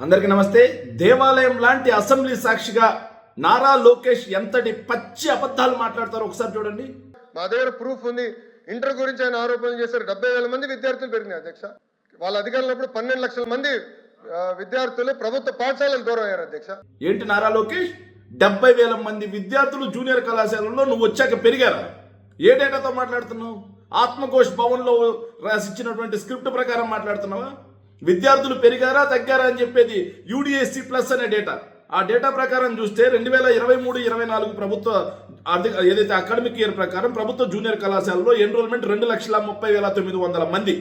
అందరికీ నమస్తే. దేవాలయం లాంటి అసెంబ్లీ సాక్షిగా నారా లోకేష్ ఎంతటి పచ్చి అబద్ధాలు మాట్లాడతారో ఒకసారి చూడండి. మా దగ్గర ప్రూఫ్ ఉంది. ఇంటర్ గురించి ఆయన ఆరోపణలు చేశారు. 70,000 మంది విద్యార్థులు పెరిగినాయి అధ్యక్ష. వాళ్ళ అధికారులు 12 లక్షల మంది విద్యార్థులు ప్రభుత్వ పాఠశాలలు దూరం అయ్యారు అధ్యక్ష. ఏంటి నారా లోకేష్, 70,000 మంది విద్యార్థులు జూనియర్ కళాశాలలో నువ్వు వచ్చాక పెరిగారా? ఏ డేటాతో మాట్లాడుతున్నావు? ఆత్మఘోష్ భవన్లో రాసిచ్చినటువంటి స్క్రిప్ట్ ప్రకారం మాట్లాడుతున్నావా? విద్యార్థులు పెరిగారా తగ్గారా అని చెప్పేది UDSC ప్లస్ అనే డేటా. ఆ డేటా ప్రకారం చూస్తే 2023-24 ప్రభుత్వ ఏదైతే అకాడమిక్ ఇయర్ ప్రకారం ప్రభుత్వ జూనియర్ కళాశాలలో ఎన్రోల్మెంట్ 2,30,900 మంది.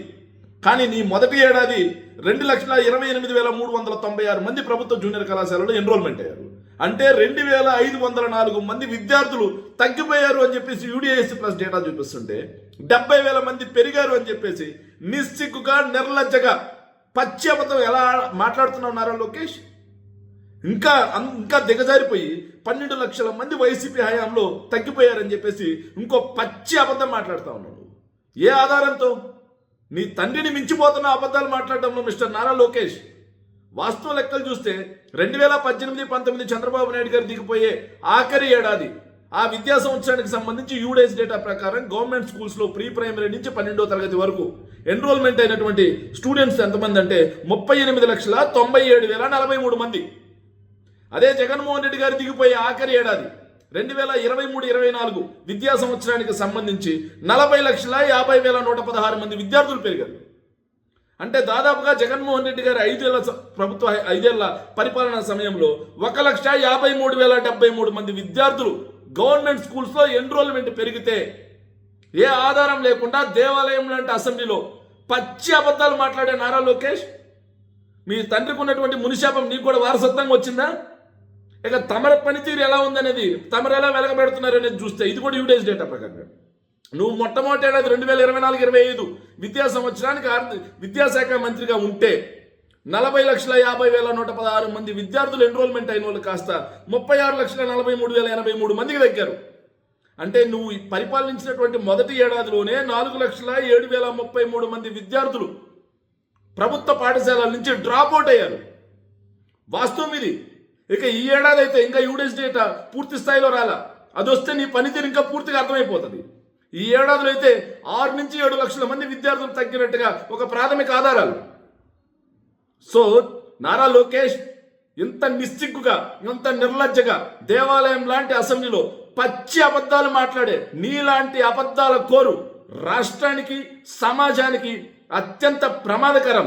కానీ నీ మొదటి ఏడాది 2,28,396 మంది ప్రభుత్వ జూనియర్ కళాశాలలో ఎన్రోల్మెంట్ అయ్యారు. అంటే 2,504 మంది విద్యార్థులు తగ్గిపోయారు అని చెప్పేసి UDSC ప్లస్ డేటా చూపిస్తుంటే 70,000 మంది పెరిగారు అని చెప్పేసి నిస్సిగ్గుగా నిర్లజ్జగా పచ్చి అబద్ధం ఎలా మాట్లాడుతున్నావు నారా లోకేష్? ఇంకా దిగజారిపోయి 12 లక్షల మంది వైసీపీ హయాంలో తగ్గిపోయారని చెప్పేసి ఇంకో పచ్చి అబద్ధం మాట్లాడుతూ ఉన్నాడు. ఏ ఆధారంతో? నీ తండ్రిని మించిపోతున్న అబద్ధాలు మాట్లాడడంలో మిస్టర్ నారా లోకేష్. వాస్తవ లెక్కలు చూస్తే 2018-19 చంద్రబాబు నాయుడు గారు దిగిపోయే ఆఖరి ఏడాది ఆ విద్యా సంవత్సరానికి సంబంధించి UDSC డేటా ప్రకారం గవర్నమెంట్ స్కూల్స్లో ప్రీ ప్రైమరీ నుంచి 12వ తరగతి వరకు ఎన్రోల్మెంట్ అయినటువంటి స్టూడెంట్స్ ఎంతమంది అంటే 38,97,043 మంది. అదే జగన్మోహన్ రెడ్డి గారు దిగిపోయే ఆఖరి ఏడాది 2023-24 విద్యా సంవత్సరానికి సంబంధించి 40,50,116 మంది విద్యార్థులు పెరిగారు. అంటే దాదాపుగా జగన్మోహన్ రెడ్డి గారి 5 ఏళ్ల పరిపాలనా సమయంలో 1,53,073 మంది విద్యార్థులు గవర్నమెంట్ స్కూల్స్లో ఎన్రోల్మెంట్ పెరిగితే ఏ ఆధారం లేకుండా దేవాలయం లాంటి అసెంబ్లీలో పచ్చి అబద్ధాలు మాట్లాడే నారా లోకేష్, మీ తండ్రికి ఉన్నటువంటి మునిశాపం నీకు కూడా వారసత్వంగా వచ్చిందా? ఇక తమర పనితీరు ఎలా ఉందనేది, తమరు ఎలా వెలగబెడుతున్నారు అనేది చూస్తే ఇది కూడా UDSC డేటా ప్రకారం నువ్వు మొట్టమొదటి ఏడాది 2024-25 విద్యా సంవత్సరానికి విద్యాశాఖ మంత్రిగా ఉంటే 40,50,116 మంది విద్యార్థులు ఎన్రోల్మెంట్ అయిన వాళ్ళు కాస్త 36,43,083 మందికి తగ్గారు. అంటే నువ్వు పరిపాలించినటువంటి మొదటి ఏడాదిలోనే 4,07,033 మంది విద్యార్థులు ప్రభుత్వ పాఠశాలల నుంచి డ్రాప్ అవుట్ అయ్యారు. వాస్తవం ఇది. ఇక ఈ ఏడాది అయితే ఇంకా UDSC డేటా పూర్తి స్థాయిలో రాలా. అది వస్తే నీ పనితీరు ఇంకా పూర్తిగా అర్థమైపోతుంది. ఈ ఏడాదిలో అయితే 6-7 లక్షల మంది విద్యార్థులు తగ్గినట్టుగా ఒక ప్రాథమిక ఆధారాలు. సో నారా లోకేష్ ఇంత నిస్సిగ్గుగా, ఇంత నిర్లజ్జగా దేవాలయం లాంటి అసెంబ్లీలో పచ్చి అబద్ధాలు మాట్లాడే నీలాంటి అబద్ధాల కోరు రాష్ట్రానికి, సమాజానికి అత్యంత ప్రమాదకరం.